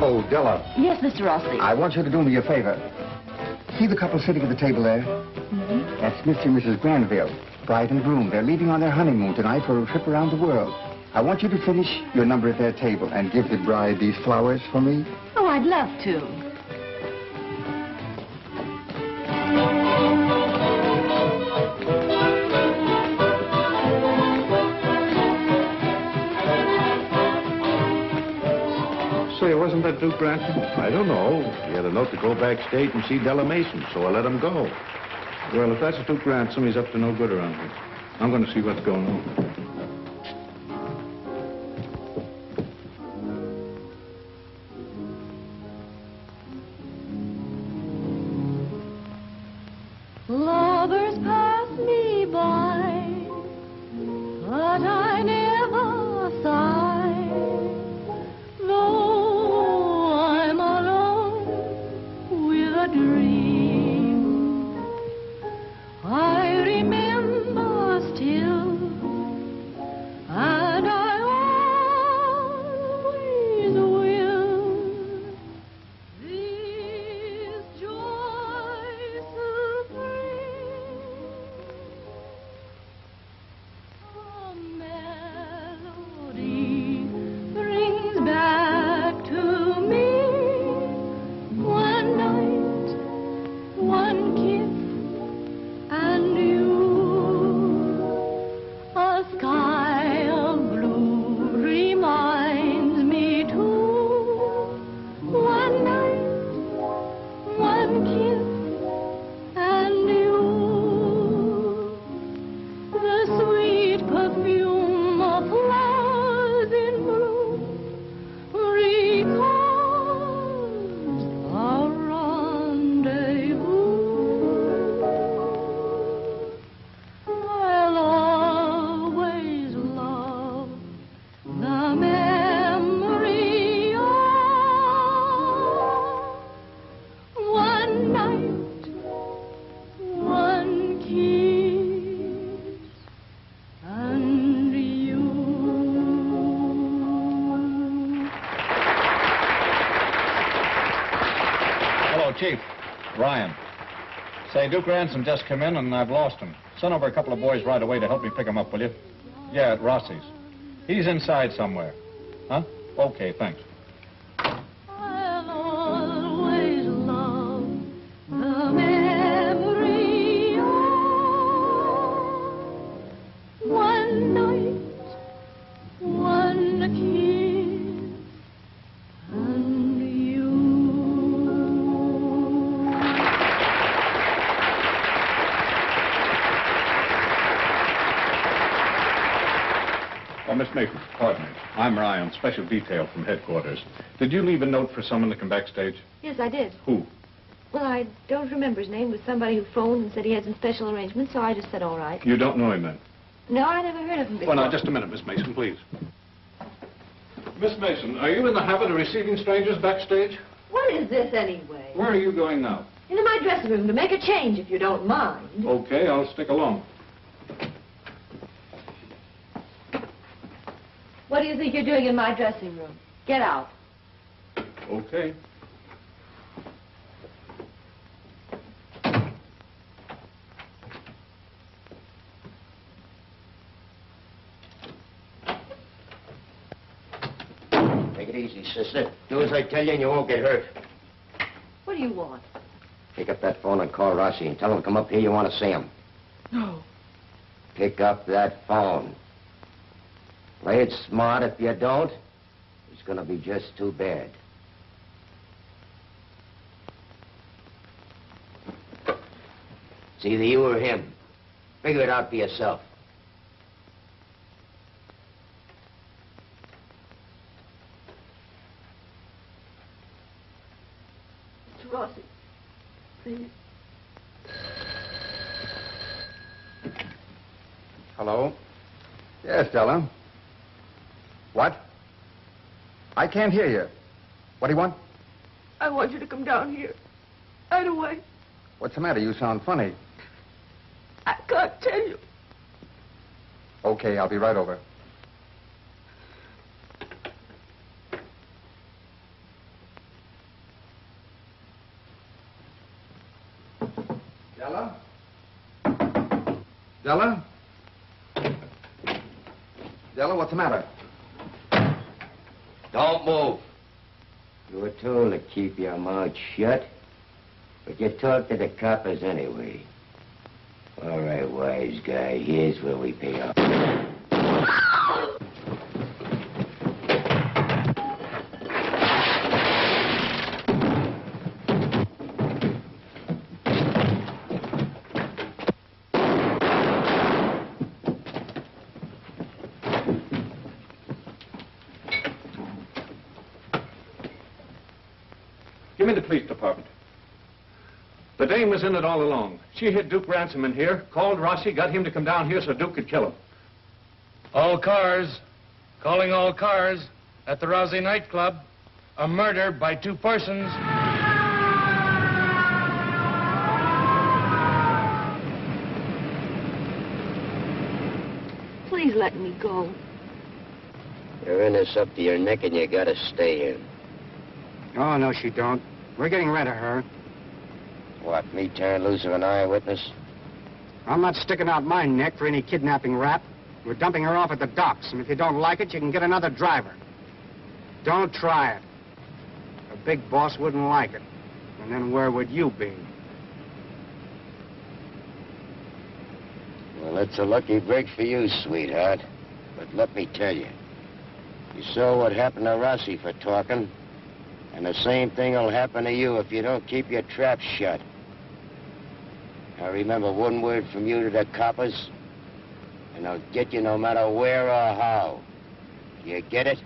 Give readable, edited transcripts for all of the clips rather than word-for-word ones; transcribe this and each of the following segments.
Oh, Della. Yes, Mr. Rossi. I want you to do me a favor. See the couple sitting at the table there? Mm-hmm. That's Mr. and Mrs. Granville, bride and groom. They're leaving on their honeymoon tonight for a trip around the world. I want you to finish your number at their table and give the bride these flowers for me. Oh, I'd love to. Say, wasn't that Duke Ransom? I don't know. He had a note to go backstage and see Della Mason, so I let him go. Well, if that's Duke Ransom, he's up to no good around here. I'm going to see what's going on. Lovers pass me by, but I never sigh, though I'm alone with a dream. I remember still, and I always will, this joy supreme, a melody brings back to me one night, one kiss, and you, a sky of blue reminds me too, one night, one kiss, and you, the sweet perfume of flowers in bloom recalls our rendezvous. I'll always love the memory of one night, one kiss, and you. Hello, Chief. Ryan. Say, Duke Ransom just come in and I've lost him. Send over a couple of boys right away to help me pick him up, will you? Yeah, at Rossi's. He's inside somewhere. Huh? Okay, thanks. I'll always love the memory of one night, one kiss, and you. Oh, Miss Mason, pardon me. I'm Ryan, special detail from headquarters. Did you leave a note for someone to come backstage? Yes, I did. Who? Well, I don't remember his name. It was somebody who phoned and said he had some special arrangements, so I just said all right. You don't know him then? No, I never heard of him before. Well, now, just a minute, Miss Mason, please. Miss Mason, are you in the habit of receiving strangers backstage? What is this anyway? Where are you going now? Into my dressing room to make a change, if you don't mind. Okay, I'll stick along. What do you think you're doing in my dressing room? Get out. Okay. Take it easy, sister. Do as I tell you and you won't get hurt. What do you want? Pick up that phone and call Rossi and tell him to come up here. You want to see him. No. Pick up that phone. Play it smart. If you don't, it's going to be just too bad. It's either you or him. Figure it out for yourself. Mr. Rossi, please. Hello? Yes, Della. What? I can't hear you. What do you want? I want you to come down here. Right away. What's the matter? You sound funny. I can't tell you. Okay, I'll be right over. Della? Della? Della, what's the matter? Don't move. You were told to keep your mouth shut, but you talk to the coppers anyway. All right, wise guy, here's where we pay off. Give me the police department. The dame was in it all along. She hid Duke Ransom in here, called Rossi, got him to come down here so Duke could kill him. All cars. Calling all cars. At the Rossi nightclub. A murder by 2 persons. Please let me go. You're in this up to your neck and you gotta stay in. Oh, no, she don't. We're getting rid of her. What, me turn loose of an eyewitness? I'm not sticking out my neck for any kidnapping rap. We're dumping her off at the docks, and if you don't like it, you can get another driver. Don't try it. A big boss wouldn't like it. And then where would you be? Well, it's a lucky break for you, sweetheart. But let me tell you, you saw what happened to Rossi for talking, and the same thing will happen to you if you don't keep your trap shut. Now remember, one word from you to the coppers, and they'll get you no matter where or how. You get it?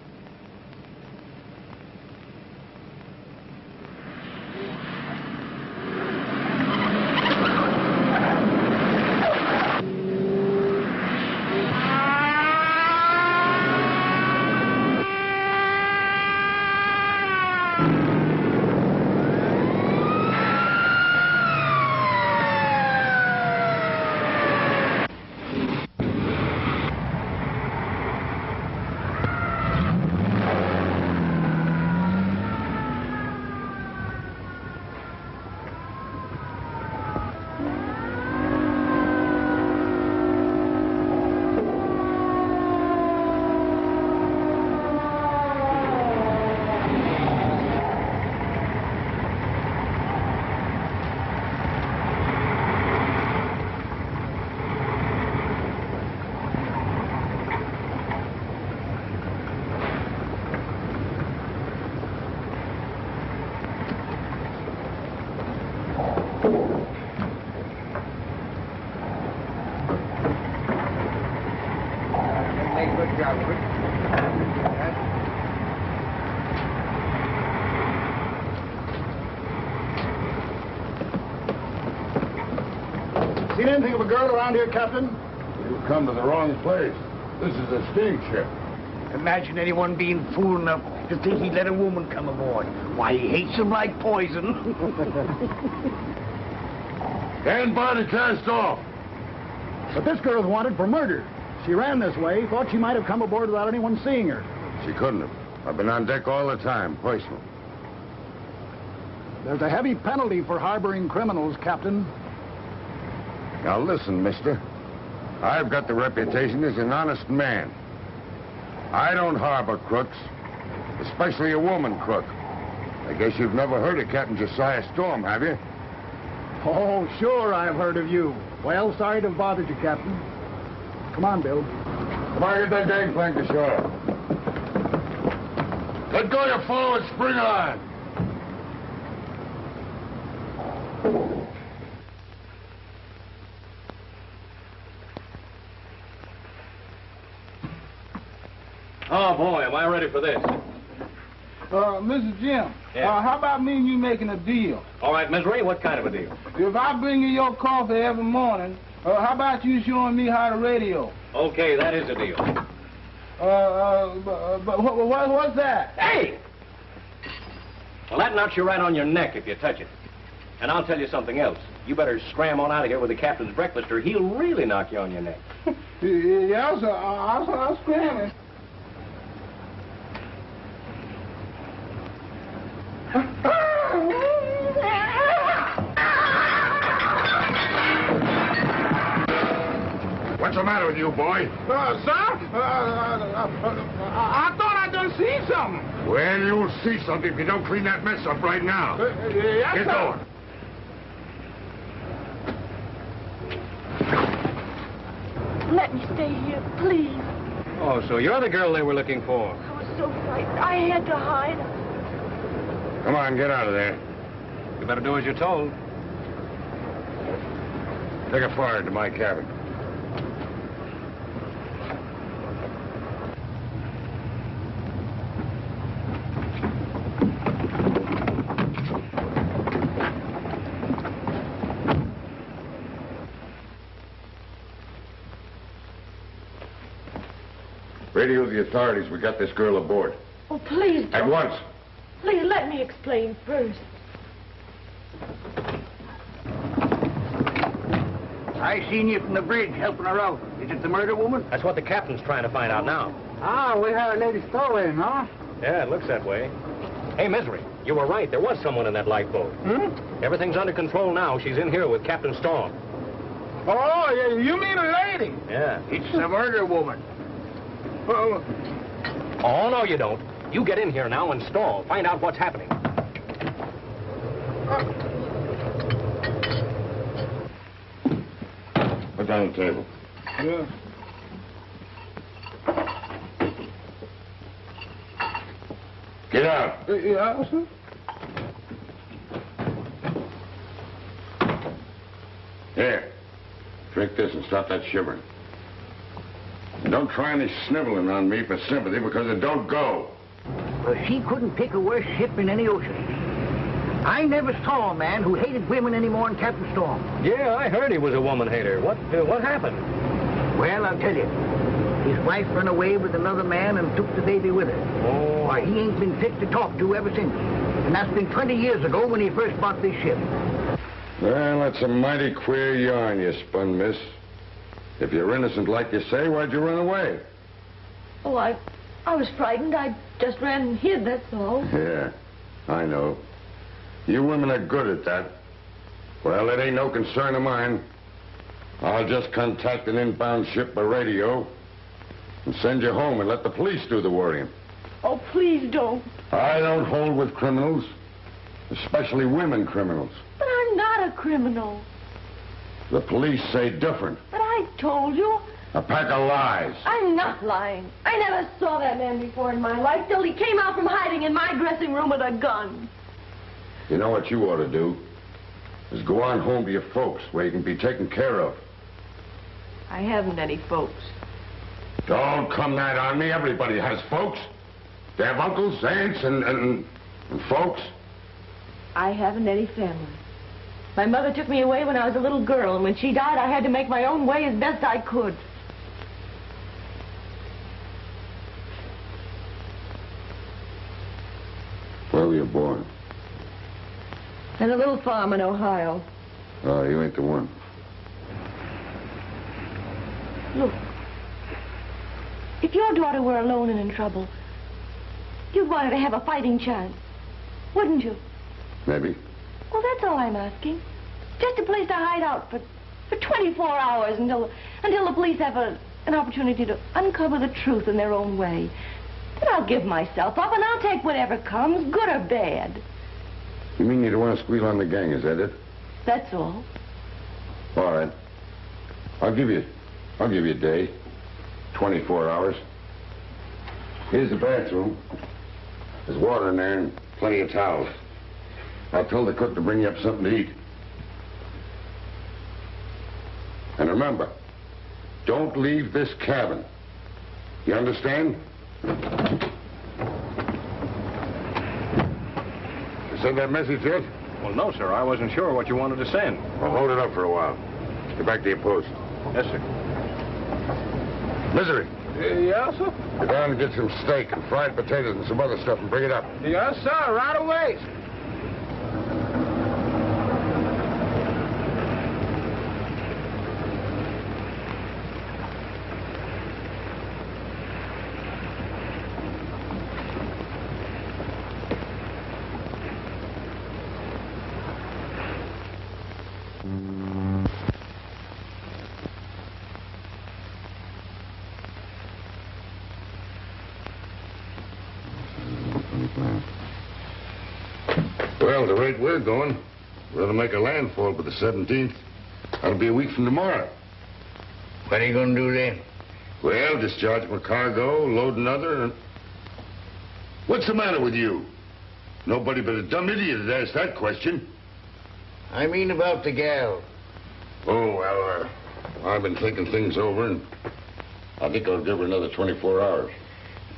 Seen anything of a girl around here, Captain? You've come to the wrong place. This is a steamship. Imagine anyone being fool enough to think he'd let a woman come aboard. Why, he hates them like poison. Stand by to cast off. But this girl's wanted for murder. She ran this way, thought she might have come aboard without anyone seeing her. She couldn't have. I've been on deck all the time, personal. There's a heavy penalty for harboring criminals, Captain. Now listen, mister. I've got the reputation as an honest man. I don't harbor crooks, especially a woman crook. I guess you've never heard of Captain Josiah Storm, have you? Oh, sure I've heard of you. Well, sorry to have bothered you, Captain. Come on, Bill. Come on, get that gangplank ashore. Let go your forward, spring on. Oh, boy, am I ready for this. Mr. Jim, Yeah. how about me and you making a deal? All right, Miss Ray, what kind of a deal? If I bring you your coffee every morning, how about you showing me how to radio? Okay, that is a deal. But what's that? Hey! Well, that knocks you right on your neck if you touch it. And I'll tell you something else. You better scram on out of here with the captain's breakfast, or he'll really knock you on your neck. Yeah, sir. I'll scram it. What's the matter with you, boy? Sir, I thought I done seen something. Well, you'll see something if you don't clean that mess up right now. Yes, Get sir. going. Let me stay here, please. Oh, so you're the girl they were looking for. I was so frightened. I had to hide. Come on, get out of there. You better do as you're told. Take her forward to my cabin. Radio the authorities. We got this girl aboard. Oh, please don't. At once. Please let me explain first. I seen you from the bridge helping her out. Is it the murder woman? That's what the captain's trying to find out now. Ah, we had a lady stowaway, no? Yeah, it looks that way. Hey, Misery, you were right. There was someone in that lifeboat. Everything's under control now. She's in here with Captain Storm. Oh, yeah, you mean a lady? Yeah. It's the murder woman. Oh, Oh, no, you don't. You get in here now and stall. Find out what's happening. Put down the table. yeah. Get out. Yeah, sir. Here. Drink this and stop that shivering. And don't try any sniveling on me for sympathy because it don't go. Well, she couldn't pick a worse ship in any ocean. I never saw a man who hated women any more than Captain Storm. Yeah, I heard he was a woman hater. What happened? Well, I'll tell you. His wife ran away with another man and took the baby with her. Oh. Why, he ain't been fit to talk to ever since. And that's been 20 years ago when he first bought this ship. Well, that's a mighty queer yarn you spun, miss. If you're innocent like you say, why'd you run away? Oh, I was frightened. I just ran and hid, that's all. Yeah, I know. You women are good at that. Well, it ain't no concern of mine. I'll just contact an inbound ship by radio and send you home and let the police do the worrying. Oh, please don't. I don't hold with criminals, especially women criminals. But I'm not a criminal. The police say different. But I told you. A pack of lies. I'm not lying. I never saw that man before in my life till he came out from hiding in my dressing room with a gun. You know what you ought to do? Is go on home to your folks where you can be taken care of. I haven't any folks. Don't come that on me. Everybody has folks. They have uncles, aunts, and folks. I haven't any family. My mother took me away when I was a little girl, and when she died, I had to make my own way as best I could. Where were you born? In a little farm in Ohio. Oh, you ain't the one. Look, if your daughter were alone and in trouble, you'd want her to have a fighting chance, wouldn't you? Maybe. Well, that's all I'm asking. Just a place to hide out for 24 hours until the police have an opportunity to uncover the truth in their own way. Then I'll give myself up and I'll take whatever comes, good or bad. You mean you don't want to squeal on the gang, is that it? That's all. All right. I'll give you a day. 24 hours. Here's the bathroom. There's water in there and plenty of towels. I'll tell the cook to bring you up something to eat. And remember, don't leave this cabin. You understand? You send that message yet? Well, no, sir. I wasn't sure what you wanted to send. Well, hold it up for a while. Get back to your post. Yes, sir. Misery. Yes, sir. Go down and get some steak and fried potatoes and some other stuff and bring it up. Yes, sir. Right away. Well, the rate we're going, we're going to make a landfall by the 17th. That'll be a week from tomorrow. What are you going to do then? Well, discharge my cargo, load another, and... What's the matter with you? Nobody but a dumb idiot would ask that question. I mean about the gal. Oh, well, I've been thinking things over, and I think I'll give her another 24 hours.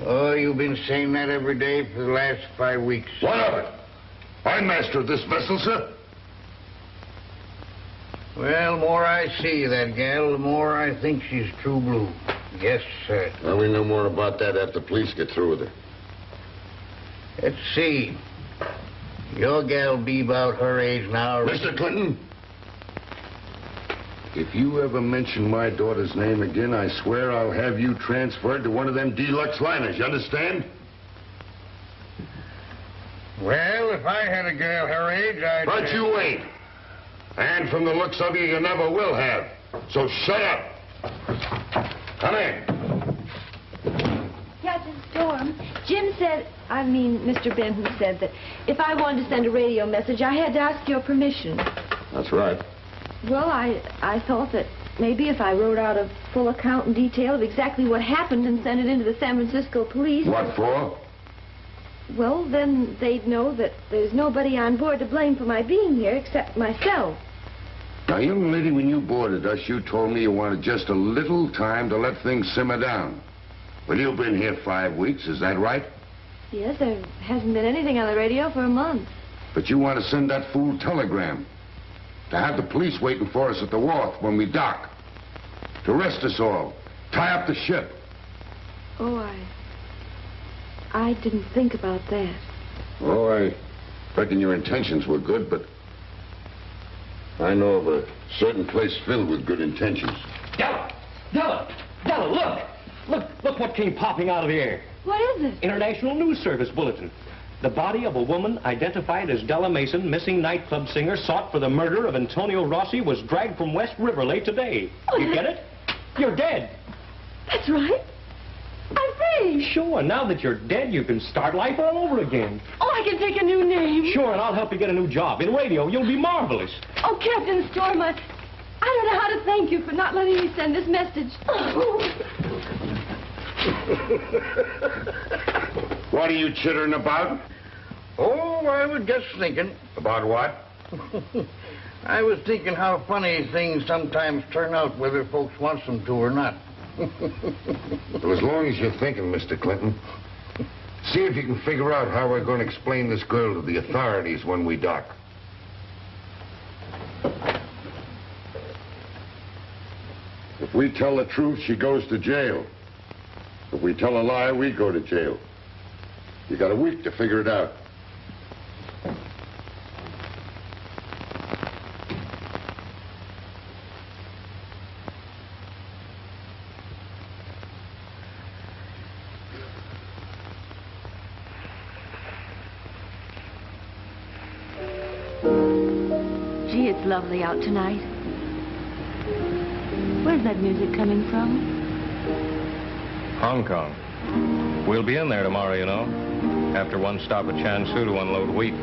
Oh, you've been saying that every day for the last 5 weeks. What of it? I'm master of this vessel, sir. Well, the more I see of that gal, the more I think she's true blue. Yes, sir. Well, we know more about that after the police get through with her. Let's see. Your gal be about her age now. Mr. Clinton, if you ever mention my daughter's name again, I swear I'll have you transferred to one of them deluxe liners. You understand? Well, if I had a girl her age, I'd... But you ain't. And from the looks of you never will have. So shut up. Come in. Captain Storm, Jim said, Mr. Benton said that if I wanted to send a radio message, I had to ask your permission. That's right. Well, I thought that maybe if I wrote out a full account and detail of exactly what happened and sent it into the San Francisco police... What for? Well, then they'd know that there's nobody on board to blame for my being here except myself. Now, young lady, when you boarded us, you told me you wanted just a little time to let things simmer down. Well, you've been here 5 weeks, is that right? Yes, there hasn't been anything on the radio for a month. But you want to send that fool telegram. To have the police waiting for us at the wharf when we dock. To arrest us all. Tie up the ship. Oh, I didn't think about that. Oh, I reckon your intentions were good, but I know of a certain place filled with good intentions. Della, look what came popping out of the air. What is it? International News Service bulletin. The body of a woman identified as Della Mason, missing nightclub singer, sought for the murder of Antonio Rossi, was dragged from West River late today. You get it? You're dead. That's right. I'm free. Sure, now that you're dead, you can start life all over again. Oh, I can take a new name. Sure, and I'll help you get a new job. In radio, you'll be marvelous. Oh, Captain Storm, I don't know how to thank you for not letting me send this message. What are you chittering about? Oh, I was just thinking. About what? I was thinking how funny things sometimes turn out, whether folks want them to or not. Well, as long as you're thinking, Mr. Clinton, see if you can figure out how we're going to explain this girl to the authorities when we dock. If we tell the truth, she goes to jail. If we tell a lie, we go to jail. You got a week to figure it out. Gee, it's lovely out tonight. Where's that music coming from? Hong Kong. We'll be in there tomorrow, you know, after one stop at Chansu to unload wheat.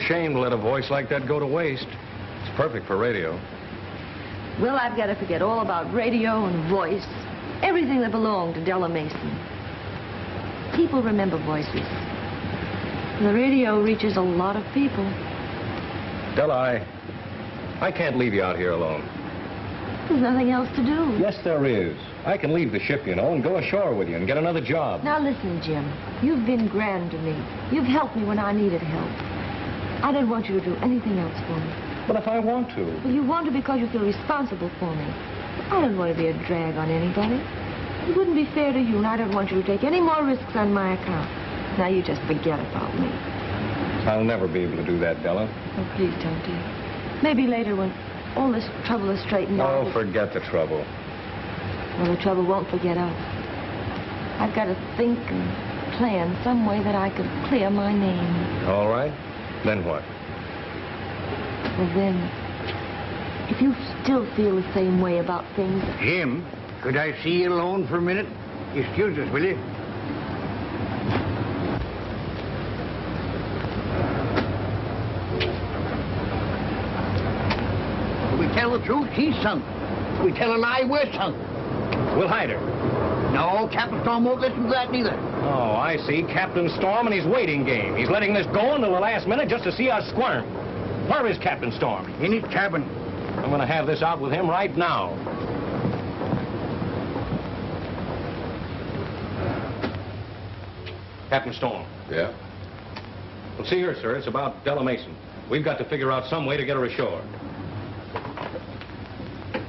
Shame to let a voice like that go to waste. It's perfect for radio. Well, I've got to forget all about radio and voice. Everything that belonged to Della Mason. People remember voices. The radio reaches a lot of people. Della, I can't leave you out here alone. There's nothing else to do. Yes, there is. I can leave the ship, you know, and go ashore with you and get another job. Now listen, Jim. You've been grand to me. You've helped me when I needed help. I don't want you to do anything else for me. But if I want to... Well, you want to because you feel responsible for me. I don't want to be a drag on anybody. It wouldn't be fair to you, and I don't want you to take any more risks on my account. Now you just forget about me. I'll never be able to do that, Della. Oh, please don't, dear. Maybe later when all this trouble is straightened out. Oh, forget the trouble. Well, the trouble won't forget us. I've got to think and plan some way that I could clear my name. All right. Then what? Well, then, if you still feel the same way about things... Jim, could I see you alone for a minute? Excuse us, will you? We tell the truth, she's sunk. We tell a lie, we're sunk. We'll hide her. No, Captain Storm won't listen to that neither. Oh, I see. Captain Storm and his waiting game. He's letting this go until the last minute just to see us squirm. Where is Captain Storm? In his cabin. I'm going to have this out with him right now. Captain Storm. Yeah? Well, see here, sir. It's about Della Mason. We've got to figure out some way to get her ashore.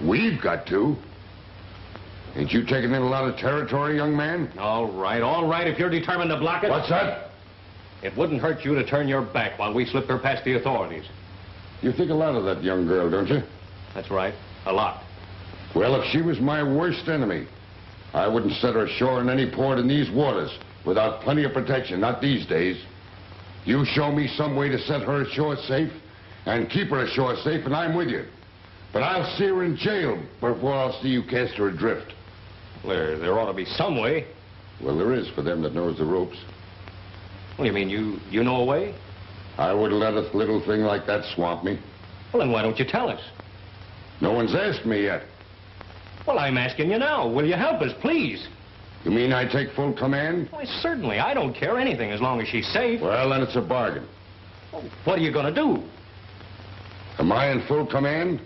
We've got to? Ain't you taking in a lot of territory, young man? All right, if you're determined to block it. What's that? It wouldn't hurt you to turn your back while we slip her past the authorities. You think a lot of that young girl, don't you? That's right, a lot. Well, if she was my worst enemy, I wouldn't set her ashore in any port in these waters without plenty of protection, not these days. You show me some way to set her ashore safe and keep her ashore safe, and I'm with you. But I'll see her in jail before I'll see you cast her adrift. There ought to be some way. Well, there is for them that knows the ropes. What do you mean, you know a way? I wouldn't let a little thing like that swamp me. Well, then why don't you tell us? No one's asked me yet. Well, I'm asking you now. Will you help us, please? You mean I take full command? Why, certainly. I don't care anything as long as she's safe. Well, then it's a bargain. Well, what are you going to do? Am I in full command?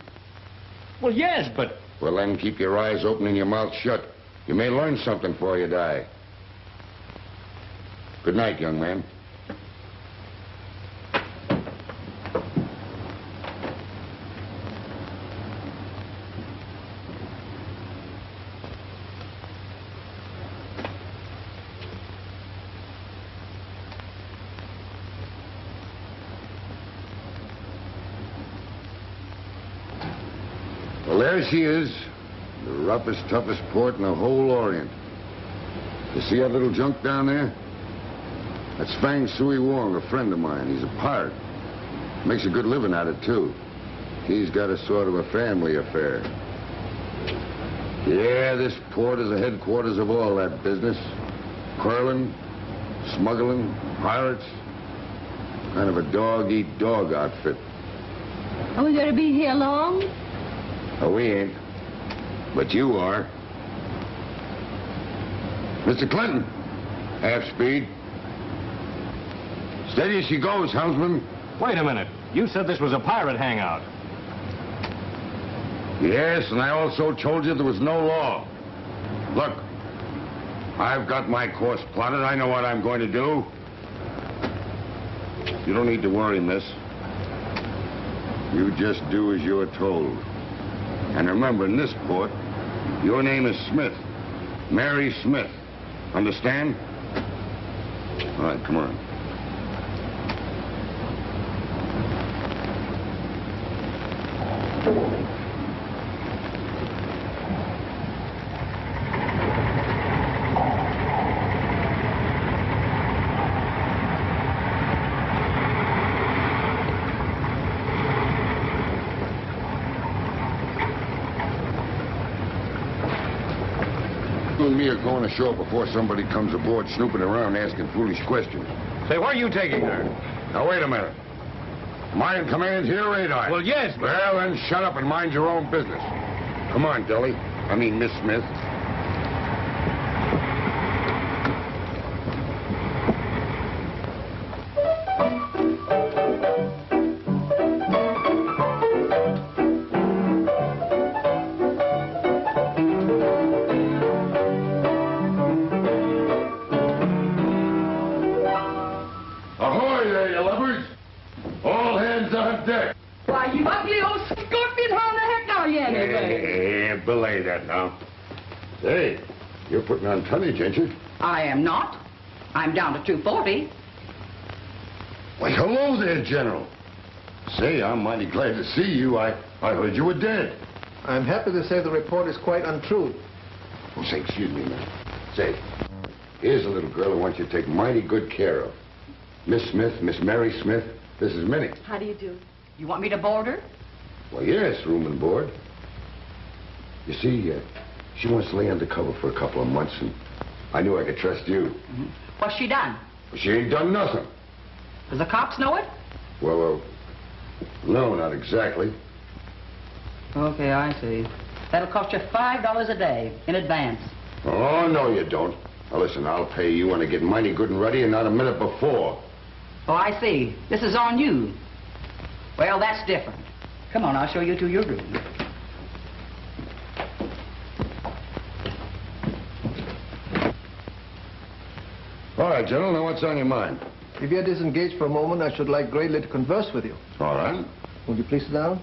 Well, yes, but... Well, then keep your eyes open and your mouth shut. You may learn something before you die. Good night, young man. Well, there she is. The roughest, toughest port in the whole Orient. You see that little junk down there? That's Fang Sui Wong, a friend of mine. He's a pirate. Makes a good living at it, too. He's got a sort of a family affair. Yeah, this port is the headquarters of all that business. Curling, smuggling, pirates. Kind of a dog-eat-dog outfit. Are we going to be here long? Oh, we ain't. But you are. Mr. Clinton. Half speed. Steady as she goes, helmsman. Wait a minute. You said this was a pirate hangout. Yes, and I also told you there was no law. Look, I've got my course plotted. I know what I'm going to do. You don't need to worry, miss. You just do as you're told. And remember, in this port, your name is Smith. Mary Smith. Understand? All right, come on. You and me are going ashore before somebody comes aboard snooping around asking foolish questions. Say, where are you taking her? Now, wait a minute. Am I in command here, ain't I? Well, yes, but... Well, then shut up and mind your own business. Come on, Deli. I mean, Miss Smith. deck. Why, you ugly old scorpion, how in the heck are you anyway? Hey, belay that now. Hey, you're putting on tonnage, ain't you? I am not. I'm down to 240. Why, hello there, General. Say, I'm mighty glad to see you. I heard you were dead. I'm happy to say the report is quite untrue. Oh, say, excuse me, man. Say, here's a little girl I want you to take mighty good care of. Miss Smith, Miss Mary Smith. This is Minnie. How do you do? You want me to board her? Well, yes, room and board. You see, she wants to lay undercover for a couple of months, and I knew I could trust you. Mm-hmm. What's she done? Well, she ain't done nothing. Does the cops know it? Well, no, not exactly. Okay, I see. That'll cost you $5 a day in advance. Oh, no, you don't. Now, listen, I'll pay you when I get mighty good and ready and not a minute before. Oh, I see. This is on you. Well, that's different. Come on, I'll show you to your room. All right, General, now what's on your mind? If you're disengaged for a moment, I should like greatly to converse with you. All right. Would you please sit down?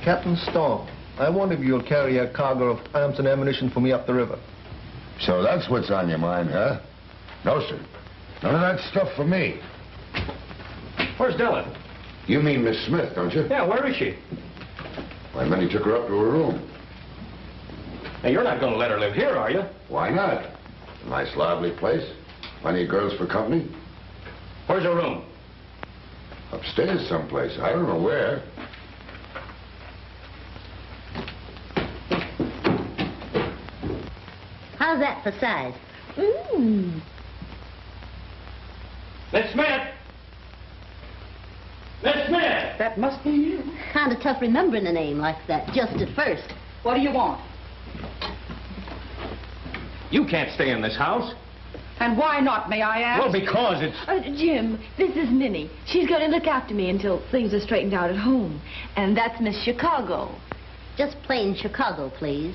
Captain Storm, I wonder if you'll carry a cargo of arms and ammunition for me up the river. So that's what's on your mind, huh? No, sir. None of that stuff for me. Where's Dylan? You mean Miss Smith, don't you? Yeah, where is she? Why, Minnie took her up to her room. Hey, you're not going to let her live here, are you? Why not? A nice, lively place. Plenty of girls for company. Where's her room? Upstairs someplace. I don't know where. How's that for size? Miss Smith! Miss Smith! That must be you. Kind of tough remembering a name like that, just at first. What do you want? You can't stay in this house. And why not, may I ask? Well, because it's... Jim, this is Minnie. She's going to look after me until things are straightened out at home. And that's Miss Chicago. Just plain Chicago, please.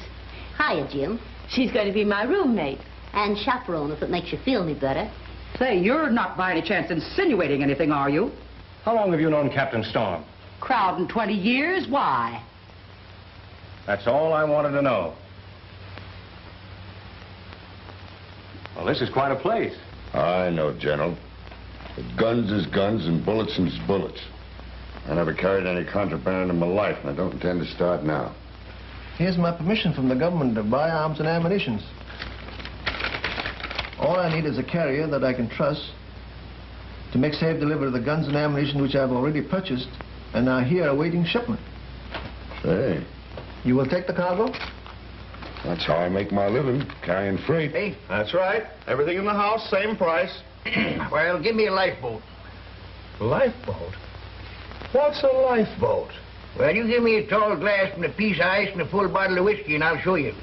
Hiya, Jim. She's going to be my roommate. And chaperone, if it makes you feel any better. Say, you're not by any chance insinuating anything, are you? How long have you known Captain Storm? Crowding 20 years? Why? That's all I wanted to know. Well, this is quite a place. I know, General. But guns is guns and bullets is bullets. I never carried any contraband in my life, and I don't intend to start now. Here's my permission from the government to buy arms and ammunition. All I need is a carrier that I can trust to make safe delivery of the guns and ammunition which I've already purchased and are here awaiting shipment. Say. You will take the cargo? That's how I make my living, carrying freight. Hey, that's right. Everything in the house, same price. Well, give me a lifeboat. Lifeboat? What's a lifeboat? Well, you give me a tall glass and a piece of ice and a full bottle of whiskey, and I'll show you.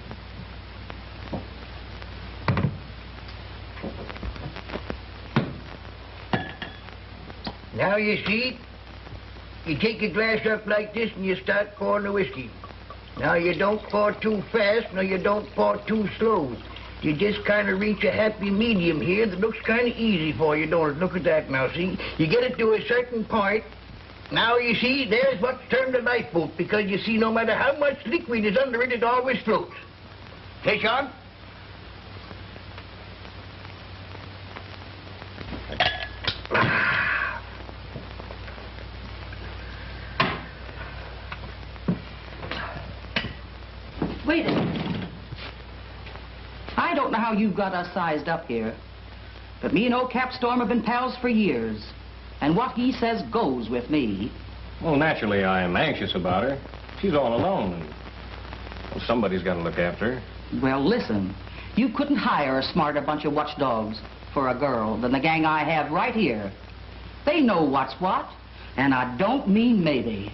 Now, you see, you take a glass up like this and you start pouring the whiskey. Now, you don't pour too fast, nor you don't pour too slow. You just kind of reach a happy medium here that looks kind of easy for you, don't it? Look at that now, see? You get it to a certain point. Now, you see, there's what's termed a lifeboat, because you see, no matter how much liquid is under it, it always floats. Take on. Wait a minute. I don't know how you've got us sized up here, but me and old Cap Storm have been pals for years. And what he says goes with me. Well, naturally, I am anxious about her. She's all alone, and well, somebody's got to look after her. Well, listen. You couldn't hire a smarter bunch of watchdogs for a girl than the gang I have right here. They know what's what, and I don't mean maybe.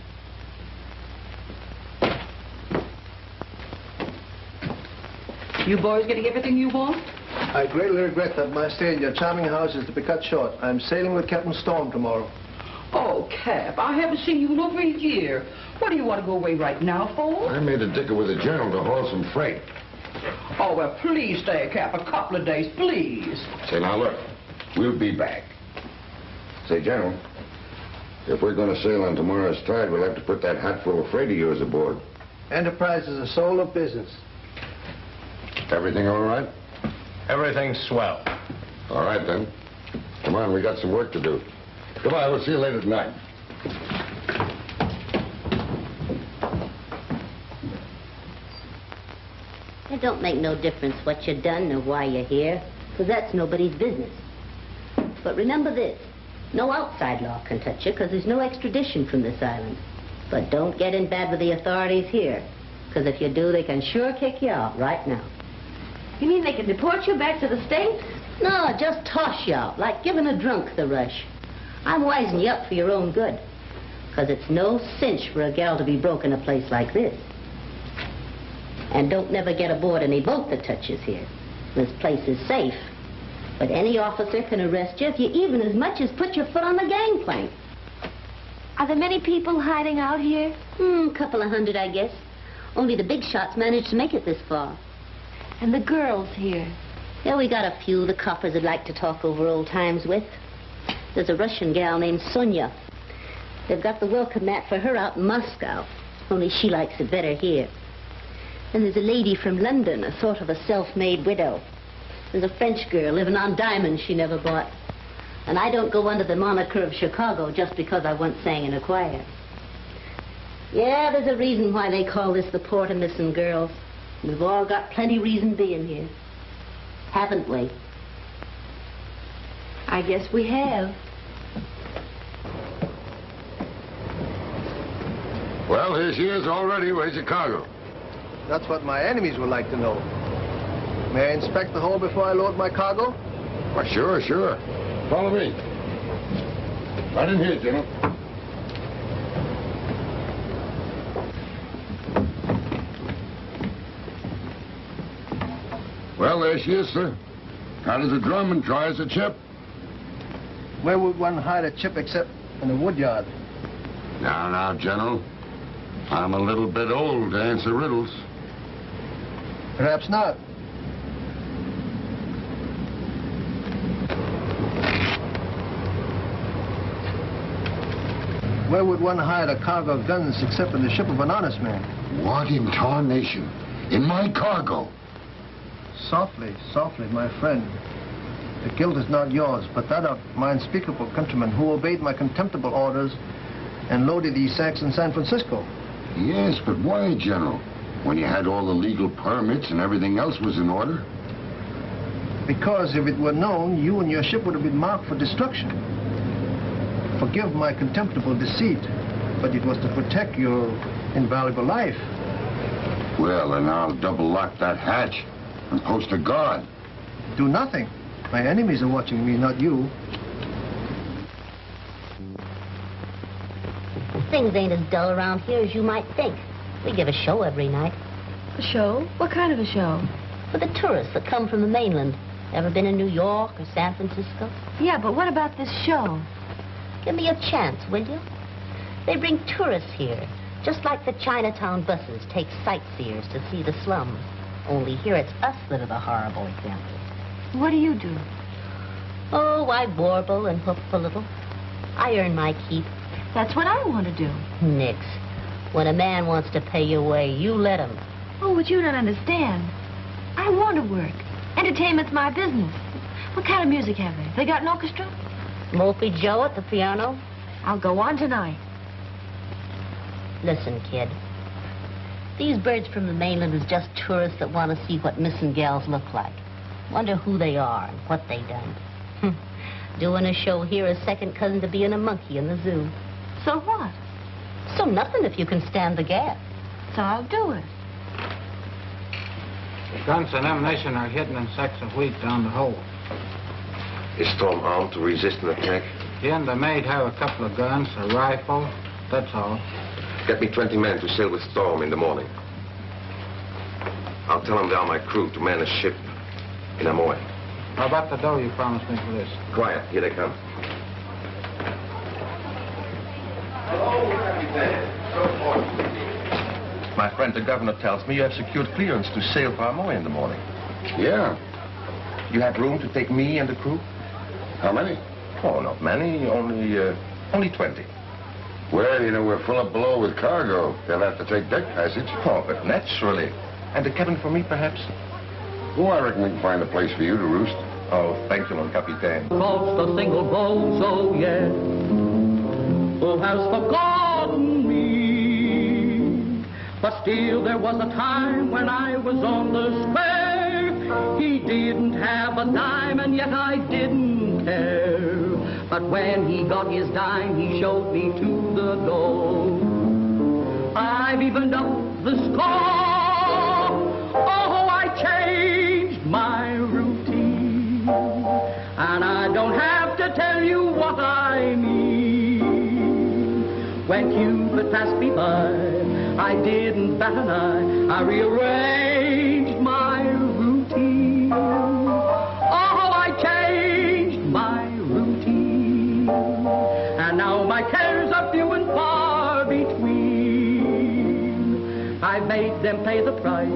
You boys getting everything you want? I greatly regret that my stay in your charming house is to be cut short. I'm sailing with Captain Storm tomorrow. Oh, Cap, I haven't seen you in over a year. What do you want to go away right now for? I made a dicker with a general to haul some freight. Oh, well, please stay, Cap, a couple of days, please. Say, now look, we'll be back. Say, General, if we're going to sail on tomorrow's tide, we'll have to put that hatful of freight of yours aboard. Enterprise is a soul of business. Everything all right? Everything's swell. All right, then. Come on, we got some work to do. Goodbye, we'll see you later tonight. It don't make no difference what you done or why you're here, because that's nobody's business. But remember this, no outside law can touch you, because there's no extradition from this island. But don't get in bad with the authorities here, because if you do, they can sure kick you out right now. You mean they can deport you back to the States? No, just toss you out, like giving a drunk the rush. I'm wising you up for your own good, because it's no cinch for a gal to be broke in a place like this. And don't never get aboard any boat that touches here. This place is safe. But any officer can arrest you if you even as much as put your foot on the gangplank. Are there many people hiding out here? Couple of hundred, I guess. Only the big shots managed to make it this far. And the girls here? Yeah, we got a few the coppers would like to talk over old times with. There's a Russian gal named Sonia. They've got the welcome mat for her out in Moscow. Only she likes it better here. And there's a lady from London, a sort of a self-made widow. There's a French girl living on diamonds she never bought. And I don't go under the moniker of Chicago just because I once sang in a choir. Yeah, there's a reason why they call this the Port of Missing Girls. We've all got plenty reason being here. Haven't we? I guess we have. Well, here she is already. Where's your cargo? That's what my enemies would like to know. May I inspect the hull before I load my cargo? Why, sure, sure. Follow me. Right in here, General. Well, there she is, sir. Hot as a drum and dry as a chip. Where would one hide a chip except in a wood yard? Now, General. I'm a little bit old to answer riddles. Perhaps not. Where would one hide a cargo of guns except in the ship of an honest man? What in tarnation? In my cargo? Softly, softly, my friend. The guilt is not yours, but that of my unspeakable countrymen who obeyed my contemptible orders and loaded these sacks in San Francisco. Yes, but why, General? When you had all the legal permits and everything else was in order? Because if it were known, you and your ship would have been marked for destruction. Forgive my contemptible deceit, but it was to protect your invaluable life. Well, then I'll double lock that hatch and post a guard. Do nothing. My enemies are watching me, not you. Things ain't as dull around here as you might think. We give a show every night. A show? What kind of a show? For the tourists that come from the mainland. Ever been in New York or San Francisco? Yeah, but what about this show? Give me a chance, will you? They bring tourists here, just like the Chinatown buses take sightseers to see the slums. Only here it's us that are the horrible examples. What do you do? Oh, I warble and hoop a little. I earn my keep. That's what I want to do. Nix. When a man wants to pay your way, you let him. Oh, but you don't understand. I want to work. Entertainment's my business. What kind of music have they? They got an orchestra? Mopey Joe at the piano? I'll go on tonight. Listen, kid. These birds from the mainland is just tourists that want to see what missing gals look like. Wonder who they are and what they done. Doing a show here is second cousin to being a monkey in the zoo. So what? So nothing if you can stand the gas. So I'll do it. The guns and ammunition are hidden in sacks of wheat down the hole. Is Storm armed to resist an attack? He and the maid have a couple of guns, a rifle, that's all. Get me 20 men to sail with Storm in the morning. I'll tell them they are my crew to man a ship in Amoy. How about the dough you promised me for this? Quiet, here they come. My My friend the governor tells me you have secured clearance to sail for Amoy in the morning. Yeah. You have room to take me and the crew? How many? Oh, not many. Only 20. Well, you know, we're full up below with cargo. They'll have to take deck passage. Oh, but naturally. And the cabin for me, perhaps? Oh, I reckon we can find a place for you to roost. Oh, thank you, mon capitaine. Lost a single bozo, yeah, who has forgotten me. But still there was a time when I was on the square. He didn't have a dime and yet I didn't care. But when he got his dime, he showed me to the door. I've evened up the score. Oh, I changed my routine. And I don't have to tell you what I mean. When Cupid passed me by, I didn't bat an eye. I rearranged my routine. Oh, I changed my routine. And now my cares are few and far between. I made them pay the price.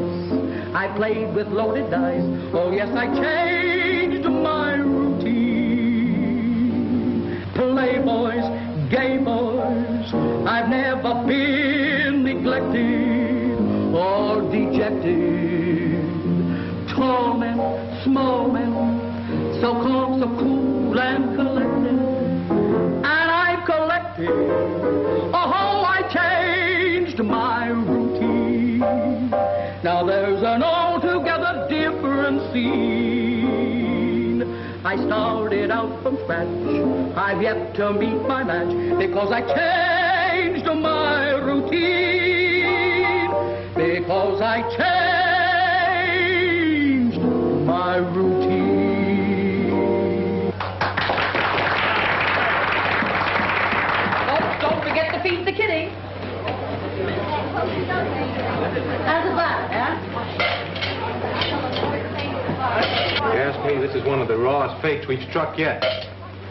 I played with loaded dice. Oh, yes, I changed my routine. Playboys, gay boys, I've never been neglected or dejected. Tall men, small men, so calm, so cool and collected. And I've collected. Oh, I changed my routine. Now there's an altogether different scene. I started out from scratch. I've yet to meet my match because I changed my routine. Because I changed my routine. Folks, don't forget to feed the kitty. How's about it, huh? If you ask me, this is one of the rawest fakes we've struck yet.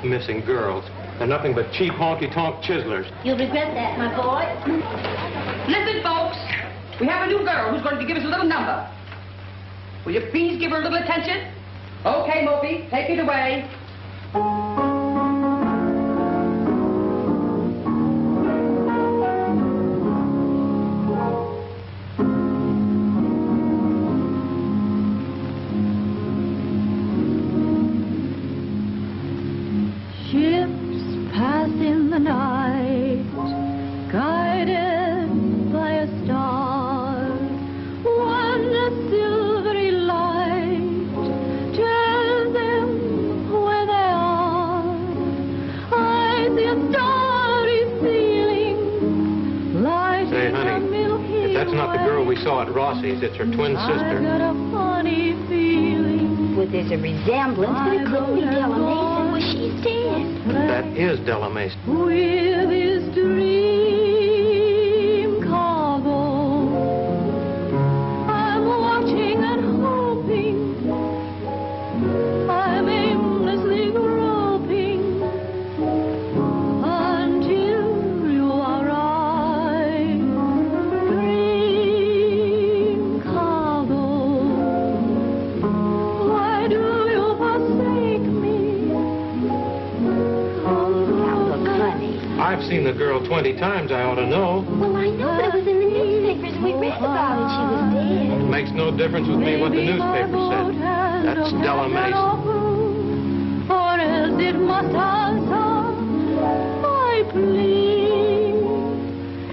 Missing girls. They're nothing but cheap honky-tonk chiselers. You'll regret that, my boy. Listen, folks. We have a new girl who's going to give us a little number. Will you please give her a little attention? Okay, Mopey, take it away. Ships pass in the night, guided by a star. One silvery light tells them where they are. I see a starry ceiling, light Say, in the honey, Milky if that's not the girl we saw at Rossi's, it's her twin I sister. got a funny feeling. Well, there's a resemblance, but it couldn't be Della Mason. Well, she's dead. That is Della Mason. With his dream cargo, I'm watching and hoping, I'm aimlessly groping until you arrive. Dream cargo, why do you forsake me? I've seen the girl 20 times, I ought to know. Well, I know, but it was in the newspapers and we read about it. She was dead. It makes no difference with me what the newspaper said. That's Della Mason. Or else it must answer my plea.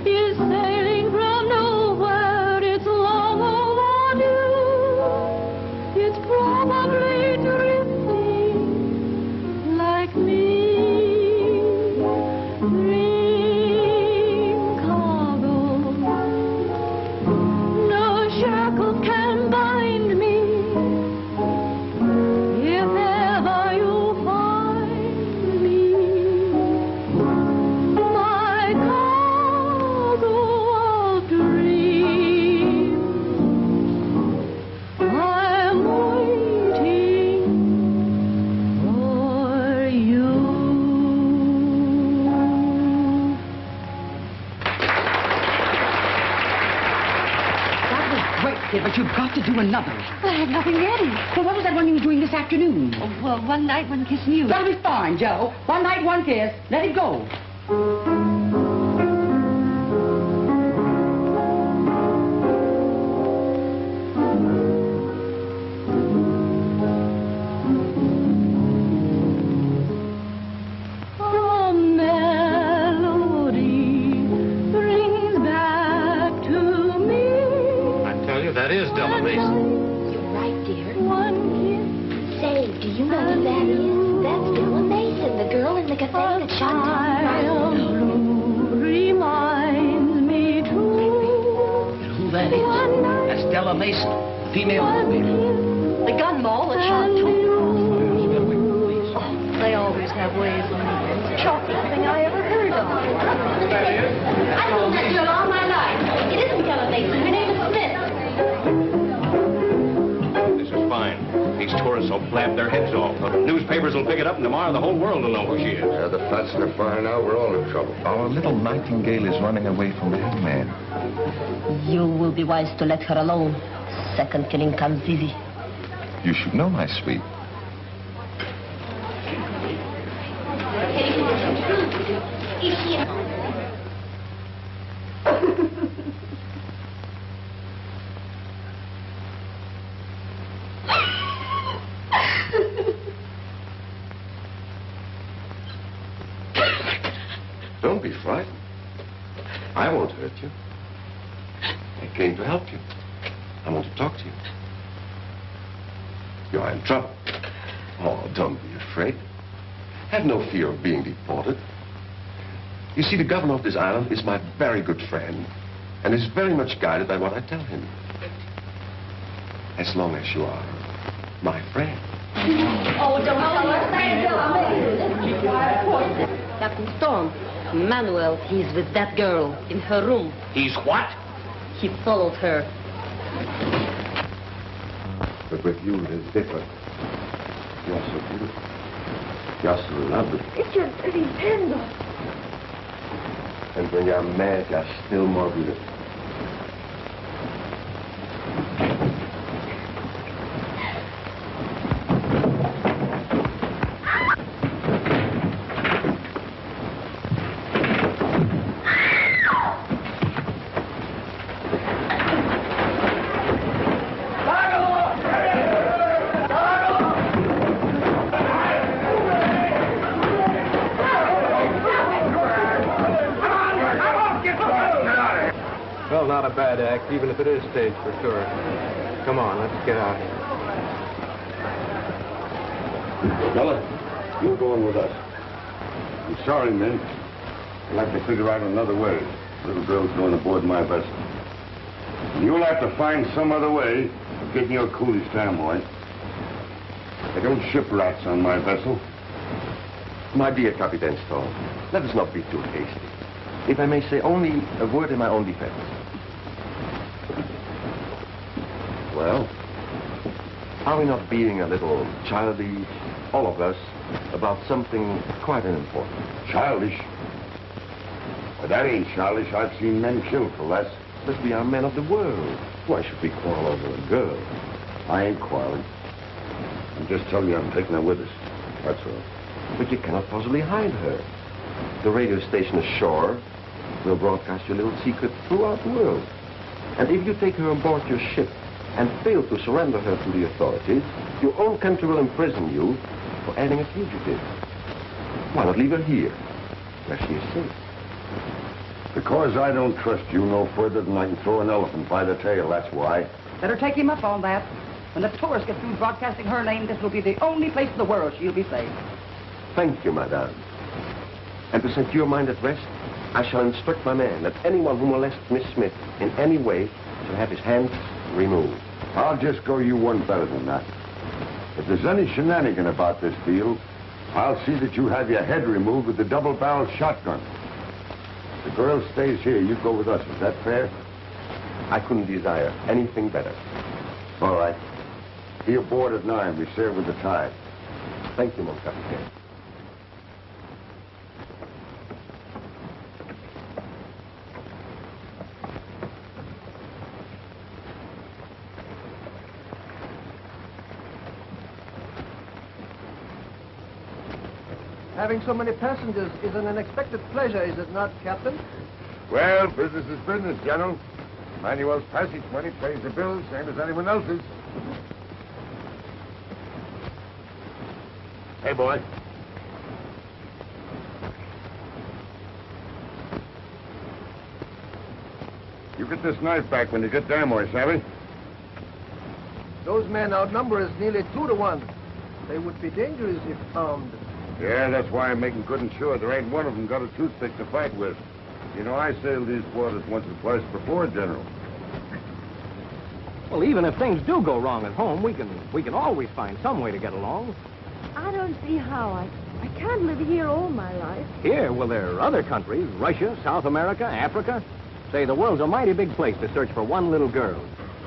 Is sailing from nowhere, it's long overdue. It's probably drifting like me. Dream cargo, no shackles can bind me. If ever you find me, my Okay, but you've got to do another. I have nothing ready. Well, what was that one you were doing this afternoon? Oh, well, one night, one kiss and you. That'll be fine, Joe. One night, one kiss. Let it go. That is Della Mason. You're right, dear. Say, do you know who that is? That's Della Mason, the girl in the cafe that shot down. Reminds me to. And who that is? That's Della Mason, female motivator. The gun mole that shot Tom. They always have ways of the chocolate thing I ever heard of. I've known that girl all my life. It isn't Della Mason. Her name is Smith. This is fine. These tourists will blab their heads off. The newspapers will pick it up, and tomorrow the whole world will know who she is. Yeah, the faster they're finding out, we're all in trouble. Our little nightingale is running away from the hangman. You will be wise to let her alone. Second killing comes easy. You should know, my sweet. Don't be frightened. I won't hurt you. I came to help you. I want to talk to you. You are in trouble. Oh, don't be afraid. Have no fear of being deported. You see, the governor of this island is my very good friend and is very much guided by what I tell him. As long as you are my friend. Oh, don't tell her. Captain Storm, Manuel, he's with that girl in her room. He's what? He followed her. But with you, it is different. You're so beautiful. You're so lovely. It's your pretty tender. And when you're mad, you're still more beautiful. Well, not a bad act, even if it is staged for sure. Come on, let's get out of here. Bella, you're going with us. I'm sorry, men. I'd like to figure out another way. Little girl's going aboard my vessel. And you'll have to find some other way of getting your coolies to Amoy. I don't ship rats on my vessel. My dear Captain Storm, let us not be too hasty. If I may say only a word in my own defense. Well, are we not being a little childish, all of us, about something quite unimportant? Childish? But that ain't childish. I've seen men killed for less. But we are men of the world. Why should we quarrel over a girl? I ain't quarreling. I'm just telling you I'm taking her with us. That's all. But you cannot possibly hide her. The radio station ashore will broadcast your little secret throughout the world. And if you take her aboard your ship and fail to surrender her to the authorities, your own country will imprison you for aiding a fugitive. Why not leave her here, where she is safe? Because I don't trust you no further than I can throw an elephant by the tail, that's why. Better take him up on that. When the tourists get through broadcasting her name, this will be the only place in the world she'll be safe. Thank you, madame. And to set your mind at rest, I shall instruct my man that anyone who molests Miss Smith in any way shall have his hands removed. I'll just go you one better than that. If there's any shenanigan about this deal, I'll see that you have your head removed with the double-barreled shotgun. The girl stays here. You go with us. Is that fair? I couldn't desire anything better. All right. Be aboard at 9. We sail with the tide. Thank you, mon capitaine. Having so many passengers is an unexpected pleasure, is it not, Captain? Well, business is business, General. Manuel's passage money pays the bills, same as anyone else's. Hey, boy. You get this knife back when you get there, boy, savvy? Those men outnumber us nearly 2 to 1. They would be dangerous if armed. Yeah, that's why I'm making good and sure there ain't one of them got a toothpick to fight with. You know, I sailed these waters once or twice before, General. Well, even if things do go wrong at home, we can always find some way to get along. I don't see how. I can't live here all my life. Here, well, there are other countries, Russia, South America, Africa. Say, the world's a mighty big place to search for one little girl.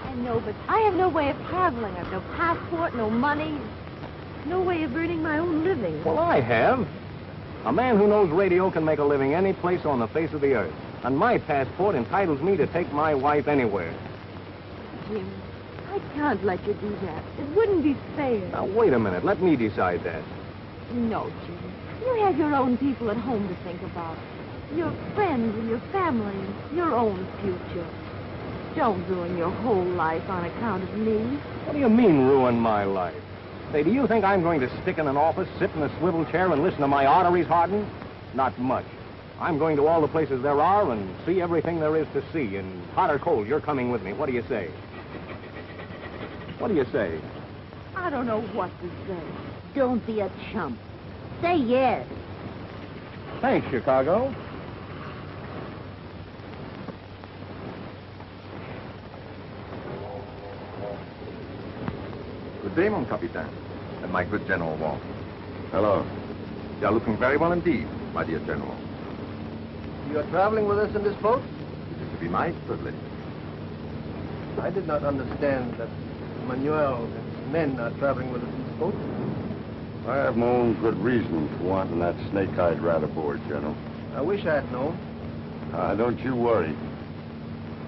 I know, but I have no way of traveling. I've no passport, no money, no way of earning my own living. Well, I have. A man who knows radio can make a living any place on the face of the earth. And my passport entitles me to take my wife anywhere. Jim, I can't let you do that. It wouldn't be fair. Now, wait a minute. Let me decide that. No, Jim. You have your own people at home to think about. Your friends and your family and your own future. Don't ruin your whole life on account of me. What do you mean, ruin my life? Say, do you think I'm going to stick in an office, sit in a swivel chair, and listen to my arteries harden? Not much. I'm going to all the places there are and see everything there is to see. And hot or cold, you're coming with me. What do you say? What do you say? I don't know what to say. Don't be a chump. Say yes. Thanks, Chicago. Good day, mon capitaine, and my good General Wong. Hello. You are looking very well indeed, my dear General. You are traveling with us in this boat? It is to be my privilege. I did not understand that Manuel and his men are traveling with us in this boat. I have my own good reason for wanting that snake-eyed rat aboard, General. I wish I had known. Don't you worry.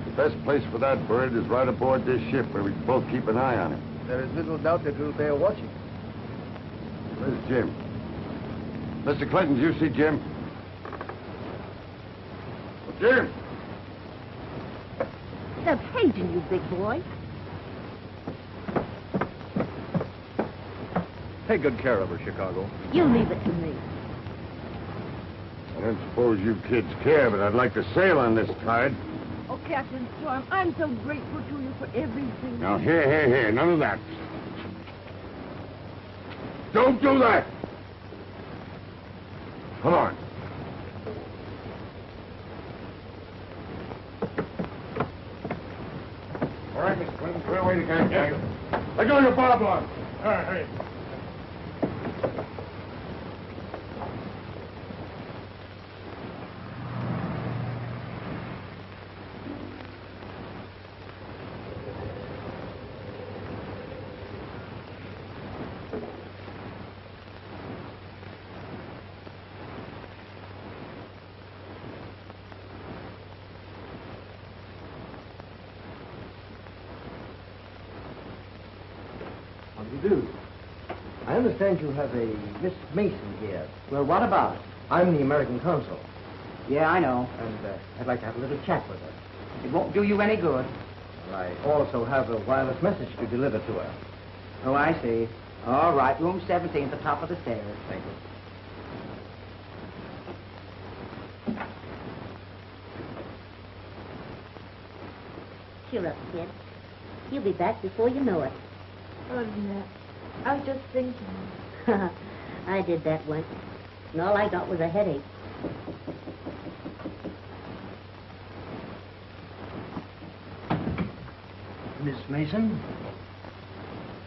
The best place for that bird is right aboard this ship where we can both keep an eye on him. There is little doubt that we'll bear watching. Where's Jim? Mr. Clinton, do you see Jim? Oh, Jim! They're paging you, big boy. Take good care of her, Chicago. You leave it to me. I don't suppose you kids care, but I'd like to sail on this tide. Oh, Captain Storm, I'm so grateful to you for everything. Now, here, none of that. Don't do that! Come on. All right, Mr. Clinton, clear away the gang. Let go of your bob line. All right, hurry. Do. I understand you have a Miss Mason here. Well, what about it? I'm the American consul. Yeah, I know. And I'd like to have a little chat with her. It won't do you any good. Well, I also have a wireless message to deliver to her. Oh, I see. All right, room 17 at the top of the stairs. Thank you. Cheer up, kid. You'll be back before you know it. Oh, Jeanette, I was just thinking. I did that once, and all I got was a headache. Miss Mason?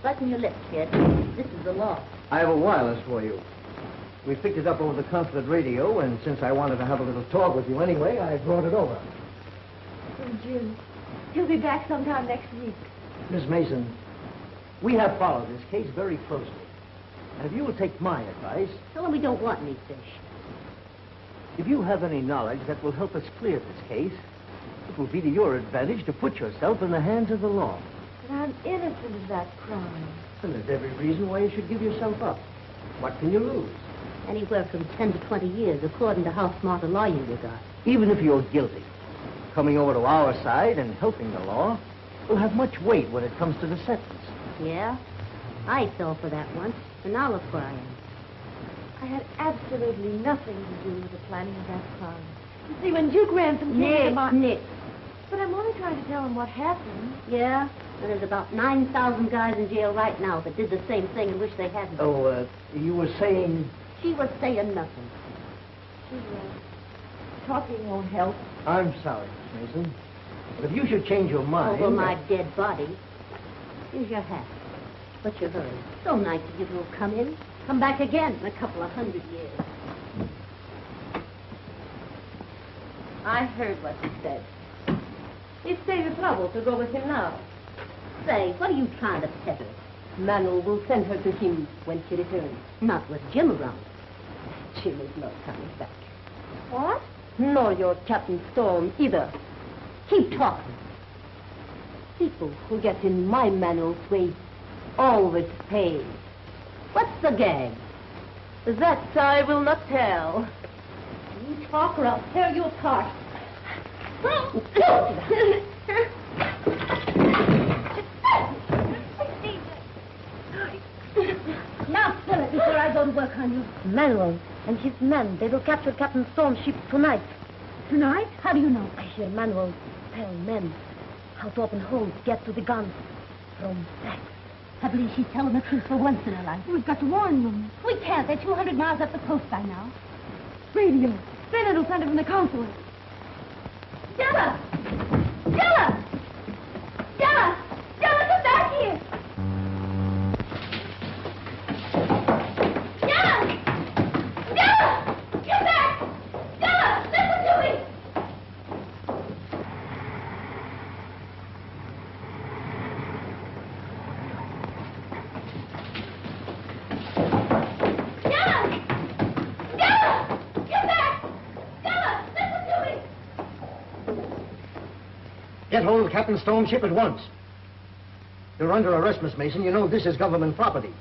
Button your lips, kid. This is the law. I have a wireless for you. We picked it up over the consulate radio, and since I wanted to have a little talk with you anyway, I brought it over. Oh, Jim, he'll be back sometime next week. Miss Mason, we have followed this case very closely. And if you will take my advice... Tell him we don't want any fish. If you have any knowledge that will help us clear this case, it will be to your advantage to put yourself in the hands of the law. But I'm innocent of that crime. And there's every reason why you should give yourself up. What can you lose? Anywhere from 10 to 20 years, according to how smart a lawyer you got. Even if you're guilty, coming over to our side and helping the law will have much weight when it comes to the sentence. Yeah? I fell for that once, and now look where I am. I had absolutely nothing to do with the planning of that crime. You see, when Duke Ransom came to Nick. But I'm only trying to tell him what happened. Yeah? Well, there's about 9,000 guys in jail right now that did the same thing and wish they hadn't. Oh, you were saying... She was saying nothing. Talking won't help. I'm sorry, Miss Mason. But if you should change your mind... Over my dead body. Here's your hat. What's your hurry? So nice of you to have come in. Come back again in a couple of 100 years. I heard what he said. He saved the trouble to go with him now. Say, what are you trying to peddle? Manuel will send her to him when she returns. Not with Jim around. Jim is not coming back. What? Nor your Captain Storm either. Keep talking. People who get in my Manuel's way always pay. What's the gag? That I will not tell. You talk or I'll tear you apart. Now spill it before I go to work on you. Manuel and his men, they will capture Captain Storm's ship tonight. Tonight? How do you know? I hear Manuel tell men how to open holes, get to the guns from back. I believe she's telling the truth for once in her life. We've got to warn them. We can't. They're 200 miles up the coast by now. Radio. Then it'll send it from the consulate. Stella! Stella! Stella! Stella, come back here! Stella! Stella! Get back! Stella, listen to me! Get hold of Captain Storm's ship at once. You're under arrest, Miss Mason. You know this is government property.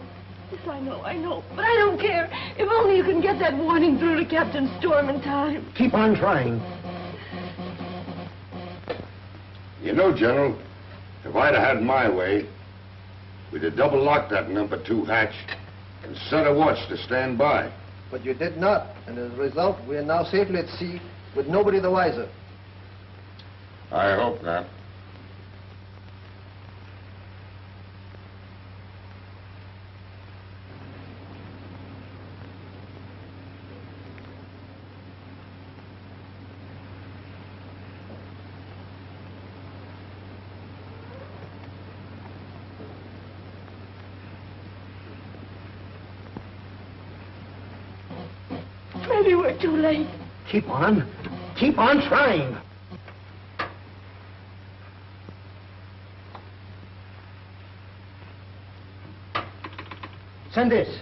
Yes, I know. But I don't care. If only you can get that warning through to Captain Storm in time. Keep on trying. You know, General, if I'd have had my way, we'd have double-locked that number 2 hatch and set a watch to stand by. But you did not, and as a result, we are now safely at sea with nobody the wiser. I hope not. Maybe we're too late. Keep on trying. Send this.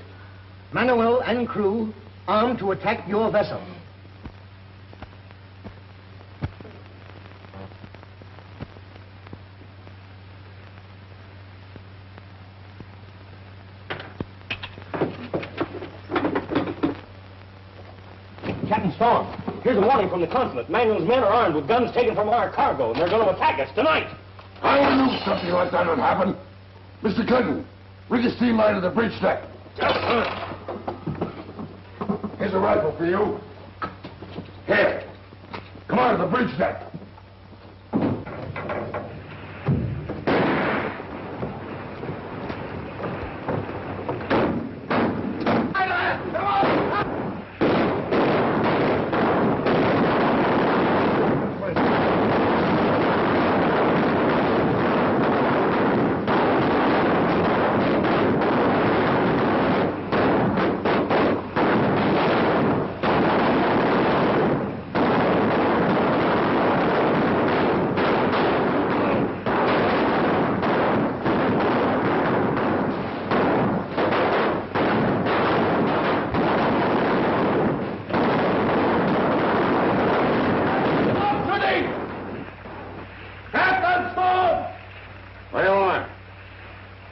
Manuel and crew armed to attack your vessel. Captain Storm, here's a warning from the consulate. Manuel's men are armed with guns taken from our cargo, and they're going to attack us tonight. I knew something like that would happen. Mr. Clinton, rig a steam line to the bridge deck. Yes, sir. Here's a rifle for you. Here. Come on to the bridge deck.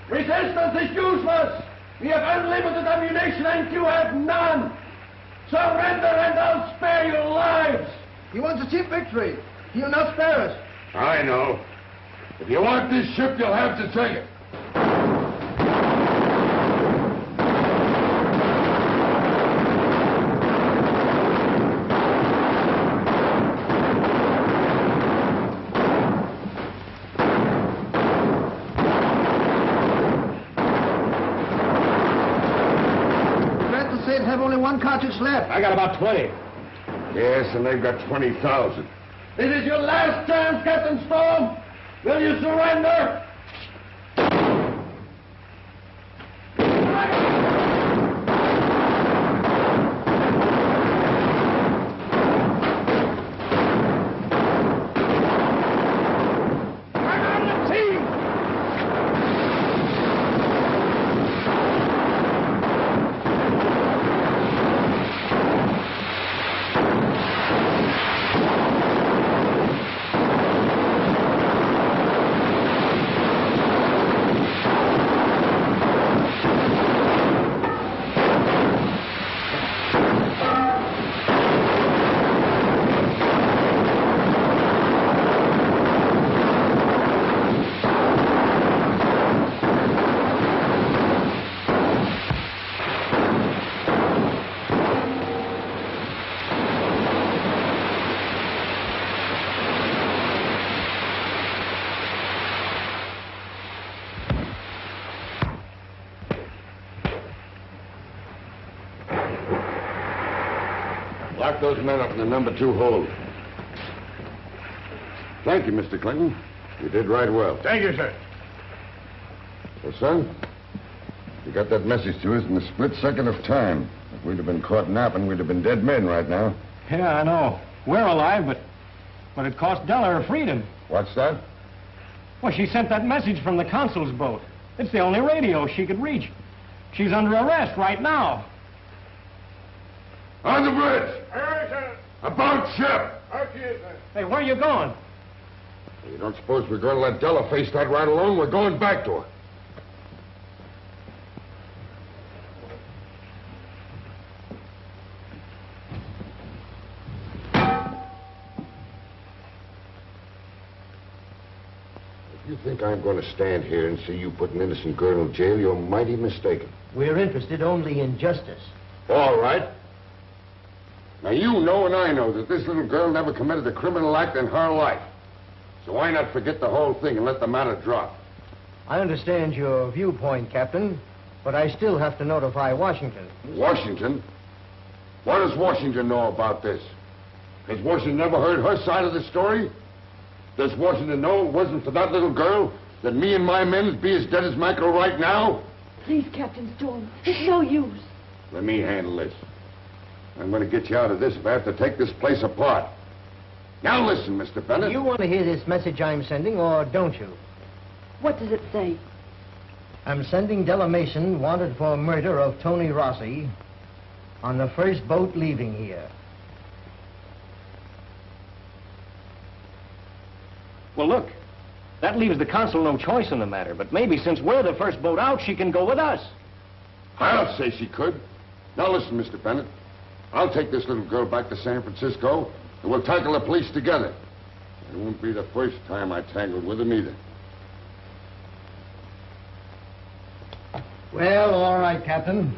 Resistance is useless. We have unlimited ammunition and you have none. Surrender and I'll spare your lives! He wants a cheap victory. He'll not spare us. I know. If you want this ship, you'll have to take it. Glad to say it have only one cartridge left. I got about 20. Yes, and they've got 20,000. It is your last chance, Captain Storm. Will you surrender? Lock those men up in the number 2 hold. Thank you, Mr. Clinton. You did right well. Thank you, sir. Well, son, you got that message to us in a split second of time. If we'd have been caught napping, we'd have been dead men right now. Yeah, I know. We're alive, but it cost Della her freedom. What's that? Well, she sent that message from the consul's boat. It's the only radio she could reach. She's under arrest right now. On the bridge! Aye, sir. About ship! Okay, sir. Hey, where are you going? You don't suppose we're going to let Della face that right alone? We're going back to her. If you think I'm going to stand here and see you put an innocent girl in jail, you're mighty mistaken. We're interested only in justice. All right. Now, you know and I know that this little girl never committed a criminal act in her life. So why not forget the whole thing and let the matter drop? I understand your viewpoint, Captain, but I still have to notify Washington. Washington? What does Washington know about this? Has Washington never heard her side of the story? Does Washington know it wasn't for that little girl that me and my men would be as dead as mackerel right now? Please, Captain Storm. It's no use. Let me handle this. I'm going to get you out of this if I have to take this place apart. Now listen, Mr. Bennett. Do you want to hear this message I'm sending, or don't you? What does it say? I'm sending Della Mason, wanted for murder of Tony Rossi, on the first boat leaving here. Well, look, that leaves the consul no choice in the matter, but maybe since we're the first boat out, she can go with us. I'll say she could. Now listen, Mr. Bennett. I'll take this little girl back to San Francisco, and we'll tackle the police together. It won't be the first time I tangled with them either. Well, all right, Captain.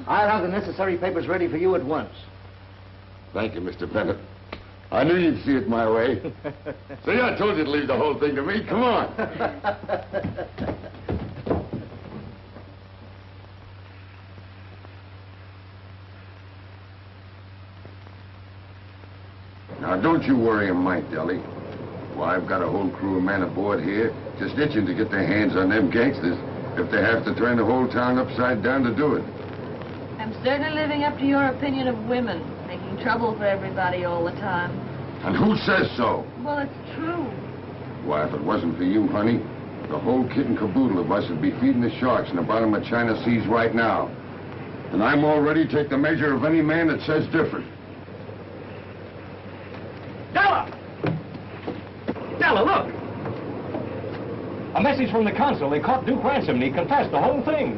I'll have the necessary papers ready for you at once. Thank you, Mr. Bennett. I knew you'd see it my way. See, I told you to leave the whole thing to me. Come on. Now, don't you worry a mite, Deli. Why, I've got a whole crew of men aboard here just itching to get their hands on them gangsters if they have to turn the whole town upside down to do it. I'm certainly living up to your opinion of women, making trouble for everybody all the time. And who says so? Well, it's true. Why, if it wasn't for you, honey, the whole kit and caboodle of us would be feeding the sharks in the bottom of China seas right now. And I'm already take the measure of any man that says different. Della! Della, look! A message from the consul. They caught Duke Ransom and he confessed the whole thing.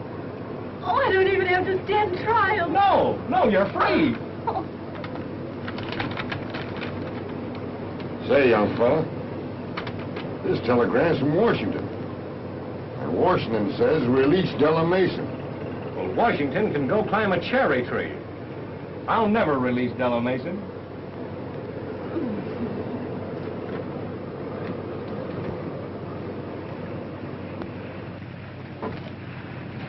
Oh, I don't even have to stand trial. No, you're free. Oh, Say, young fella, this telegram's from Washington. And Washington says release Della Mason. Well, Washington can go climb a cherry tree. I'll never release Della Mason.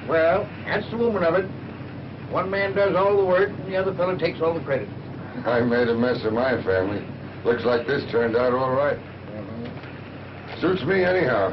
Well, that's the woman of it. One man does all the work, and the other fellow takes all the credit. I made a mess of my family. Looks like this turned out all right. Suits me anyhow.